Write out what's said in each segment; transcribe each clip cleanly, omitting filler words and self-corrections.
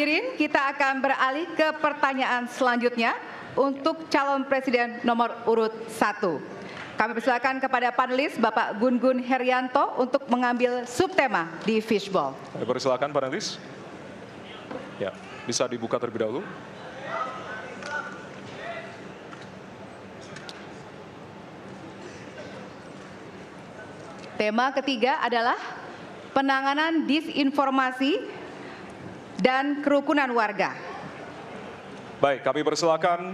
Hadirin, kita akan beralih ke pertanyaan selanjutnya untuk calon presiden nomor urut 1. Kami persilakan kepada panelis Bapak Gun-Gun Herianto untuk mengambil subtema di fishball. Kami persilakan panelis. Ya, bisa dibuka terlebih dahulu. Tema ketiga adalah penanganan disinformasi dan kerukunan warga. Baik, kami persilakan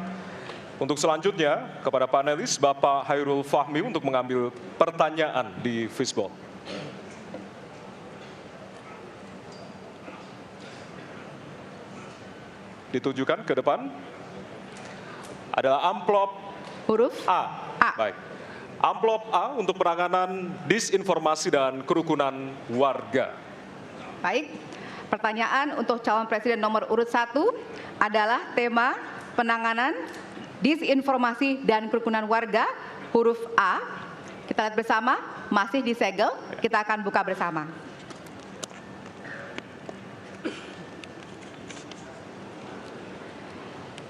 untuk selanjutnya kepada panelis Bapak Hairul Fahmi untuk mengambil pertanyaan di fishball. Ditujukan ke depan adalah amplop huruf A. Baik. Amplop A untuk penanganan disinformasi dan kerukunan warga. Baik, pertanyaan untuk calon presiden nomor urut 1 adalah tema penanganan disinformasi dan kerukunan warga, huruf A. Kita lihat bersama, masih disegel, kita akan buka bersama.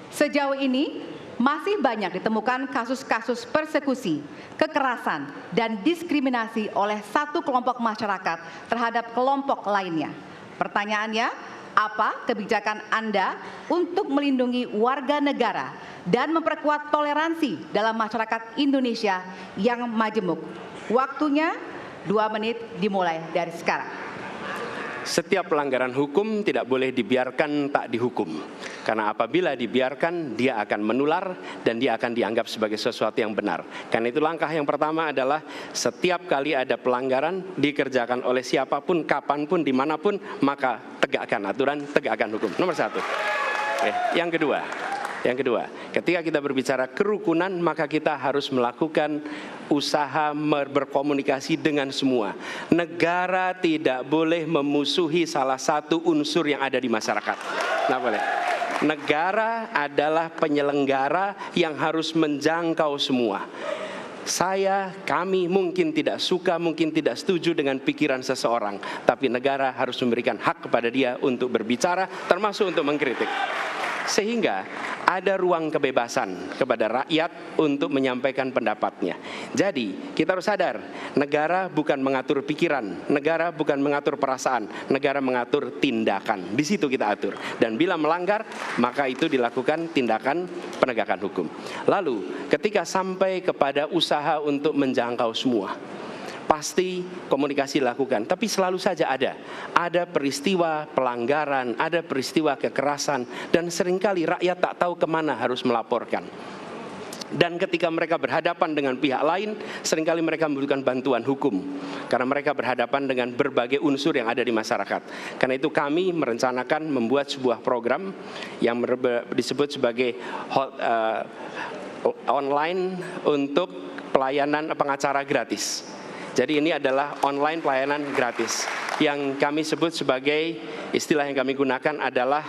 Sejauh ini, masih banyak ditemukan kasus-kasus persekusi, kekerasan, dan diskriminasi oleh satu kelompok masyarakat terhadap kelompok lainnya. Pertanyaannya, apa kebijakan Anda untuk melindungi warga negara dan memperkuat toleransi dalam masyarakat Indonesia yang majemuk? Waktunya 2 menit dimulai dari sekarang. Setiap pelanggaran hukum tidak boleh dibiarkan tak dihukum. Karena apabila dibiarkan, dia akan menular dan dia akan dianggap sebagai sesuatu yang benar. Karena itu langkah yang pertama adalah setiap kali ada pelanggaran dikerjakan oleh siapapun, kapanpun, dimanapun, maka tegakkan aturan, tegakkan hukum. Nomor 1. Yang kedua, ketika kita berbicara kerukunan, maka kita harus melakukan usaha berkomunikasi dengan semua. Negara tidak boleh memusuhi salah satu unsur yang ada di masyarakat. Nggak boleh. Negara adalah penyelenggara yang harus menjangkau semua. Kami mungkin tidak suka, mungkin tidak setuju dengan pikiran seseorang, tapi negara harus memberikan hak kepada dia untuk berbicara, termasuk untuk mengkritik. Sehingga ada ruang kebebasan kepada rakyat untuk menyampaikan pendapatnya. Jadi kita harus sadar, negara bukan mengatur pikiran, negara bukan mengatur perasaan, negara mengatur tindakan. Di situ kita atur. Dan bila melanggar, maka itu dilakukan tindakan penegakan hukum. Lalu ketika sampai kepada usaha untuk menjangkau semua, pasti komunikasi dilakukan, tapi selalu saja ada peristiwa pelanggaran, ada peristiwa kekerasan, dan seringkali rakyat tak tahu kemana harus melaporkan. Dan ketika mereka berhadapan dengan pihak lain, seringkali mereka membutuhkan bantuan hukum, karena mereka berhadapan dengan berbagai unsur yang ada di masyarakat. Karena itu kami merencanakan membuat sebuah program yang disebut sebagai online untuk pelayanan pengacara gratis. Jadi ini adalah online pelayanan gratis yang kami sebut sebagai, istilah yang kami gunakan adalah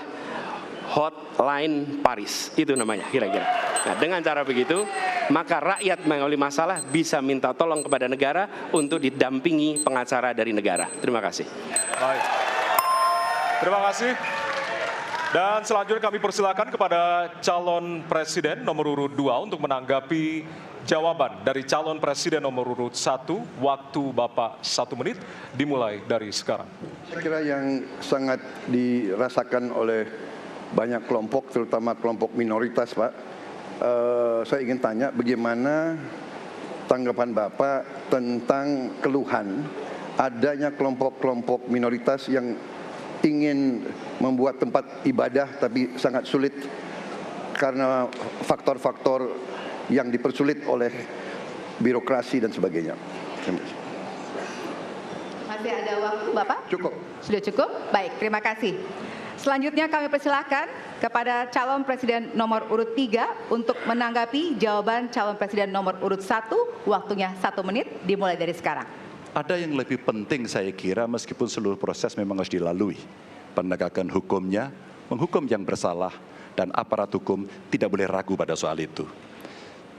hotline Paris. Itu namanya kira-kira. Nah, dengan cara begitu, maka rakyat mengalami masalah bisa minta tolong kepada negara untuk didampingi pengacara dari negara. Terima kasih. Baik. Terima kasih. Dan selanjutnya kami persilakan kepada calon presiden nomor urut 2 untuk menanggapi jawaban dari calon presiden nomor urut 1. Waktu Bapak 1 menit dimulai dari sekarang. Saya kira yang sangat dirasakan oleh banyak kelompok, terutama kelompok minoritas, Pak. Saya ingin tanya bagaimana tanggapan Bapak tentang keluhan adanya kelompok-kelompok minoritas yang ingin membuat tempat ibadah tapi sangat sulit karena faktor-faktor yang dipersulit oleh birokrasi dan sebagainya. Masih ada waktu, Bapak? Cukup. Sudah cukup? Baik, terima kasih. Selanjutnya kami persilahkan kepada calon presiden nomor urut 3 untuk menanggapi jawaban calon presiden nomor urut 1. Waktunya 1 menit dimulai dari sekarang. Ada yang lebih penting saya kira, meskipun seluruh proses memang harus dilalui. Penegakan hukumnya, menghukum yang bersalah, dan aparat hukum tidak boleh ragu pada soal itu.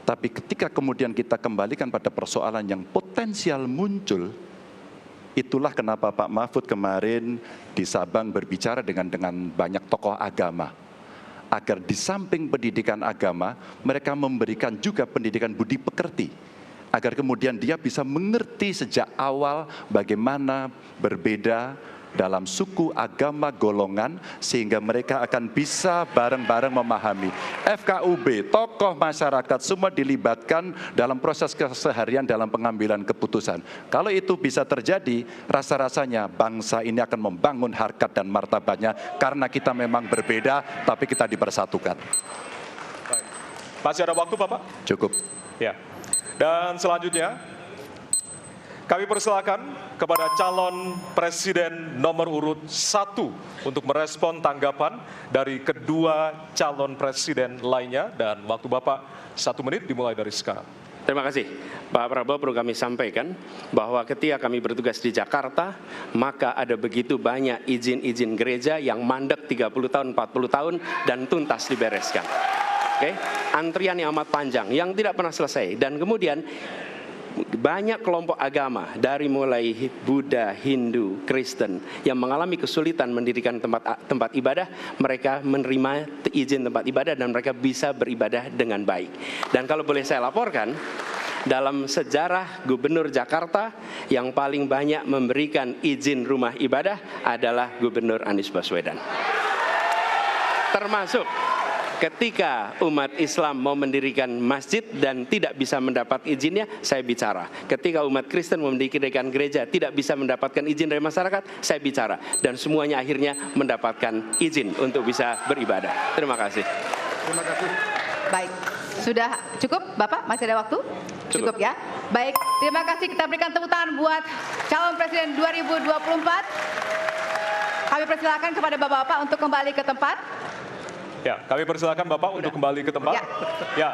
Tapi ketika kemudian kita kembalikan pada persoalan yang potensial muncul, Itulah kenapa Pak Mahfud kemarin di Sabang berbicara dengan banyak tokoh agama. Agar di samping pendidikan agama, mereka memberikan juga pendidikan budi pekerti. Agar kemudian dia bisa mengerti sejak awal bagaimana berbeda dalam suku, agama, golongan, sehingga mereka akan bisa bareng-bareng memahami. FKUB, tokoh masyarakat, semua dilibatkan dalam proses keseharian dalam pengambilan keputusan. Kalau itu bisa terjadi, rasa-rasanya bangsa ini akan membangun harkat dan martabatnya, karena kita memang berbeda, tapi kita dipersatukan. Baik. Masih ada waktu, Bapak? Cukup. Ya. Dan selanjutnya, kami persilakan kepada calon presiden nomor urut 1 untuk merespon tanggapan dari kedua calon presiden lainnya. Dan waktu Bapak 1 menit dimulai dari sekarang. Terima kasih. Pak Prabowo, perlu kami sampaikan bahwa ketika kami bertugas di Jakarta, maka ada begitu banyak izin-izin gereja yang mandek 30 tahun, 40 tahun, dan tuntas dibereskan. Oke? Antrian yang amat panjang, yang tidak pernah selesai. Dan kemudian banyak kelompok agama dari mulai Buddha, Hindu, Kristen yang mengalami kesulitan mendirikan tempat ibadah, mereka menerima izin tempat ibadah dan mereka bisa beribadah dengan baik. Dan kalau boleh saya laporkan, dalam sejarah Gubernur Jakarta yang paling banyak memberikan izin rumah ibadah adalah Gubernur Anies Baswedan. Termasuk ketika umat Islam mau mendirikan masjid dan tidak bisa mendapat izinnya, saya bicara. Ketika umat Kristen mau mendirikan gereja tidak bisa mendapatkan izin dari masyarakat, saya bicara. Dan semuanya akhirnya mendapatkan izin untuk bisa beribadah. Terima kasih. Terima kasih. Baik, sudah cukup Bapak? Masih ada waktu? Cukup ya? Baik, terima kasih. Kita berikan tepuk tangan buat calon presiden 2024. Kami persilakan kepada Bapak-Bapak untuk kembali ke tempat. Ya, kami persilakan Bapak untuk kembali ke tempat. Ya. Ya.